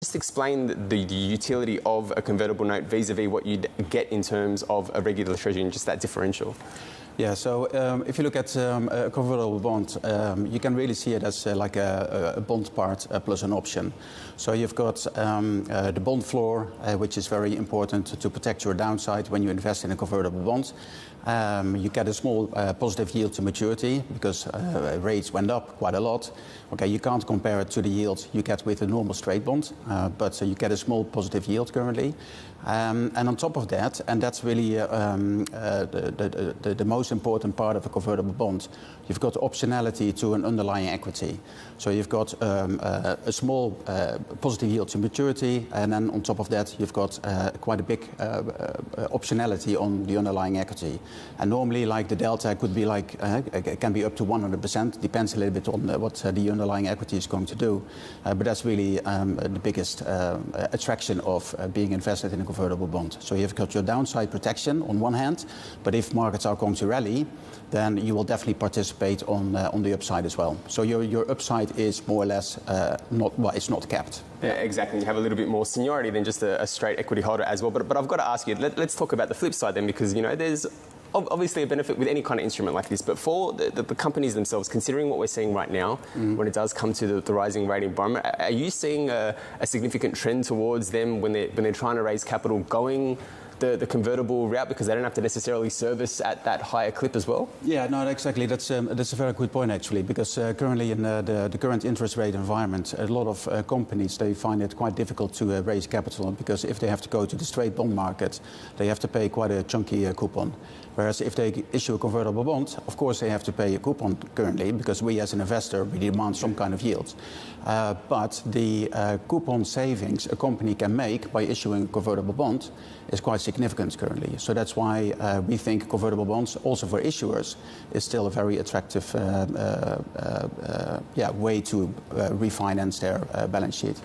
Just explain the utility of a convertible note vis-a-vis what you'd get in terms of a regular treasury and just that differential. Yeah, so if you look at a convertible bond, you can really see it as like a bond part plus an option. So you've got the bond floor, which is very important to protect your downside when you invest in a convertible bond. You get a small positive yield to maturity because rates went up quite a lot. Okay, you can't compare it to the yield you get with a normal straight bond, but you get a small positive yield currently. And on top of that, and that's really the most important part of a convertible bond, you've got optionality to an underlying equity. So you've got a small positive yield to maturity, and then on top of that, you've got quite a big optionality on the underlying equity. And normally, like the delta could be like, it can be up to 100%, depends a little bit on what the underlying equity is going to do. But that's really the biggest attraction of being invested in a convertible bond. So you've got your downside protection on one hand, but if markets are going to rally, then you will definitely participate on the upside as well. So your upside is more or less it's not capped. Yeah, exactly. You have a little bit more seniority than just a straight equity holder as well. But I've got to ask you, let's talk about the flip side then, because there's obviously a benefit with any kind of instrument like this, but for the companies themselves, considering what we're seeing right now, when it does come to the rising rate environment, are you seeing a significant trend towards them when they're trying to raise capital going the convertible route because they don't have to necessarily service at that higher clip as well? Yeah, no, exactly. That's a very good point, actually, because currently in the current interest rate environment, a lot of companies, they find it quite difficult to raise capital because if they have to go to the straight bond market, they have to pay quite a chunky coupon. Whereas if they issue a convertible bond, of course they have to pay a coupon currently because we as an investor, we demand some kind of yield. But the coupon savings a company can make by issuing a convertible bond is quite significant currently. So that's why we think convertible bonds, also for issuers, is still a very attractive way to refinance their balance sheet.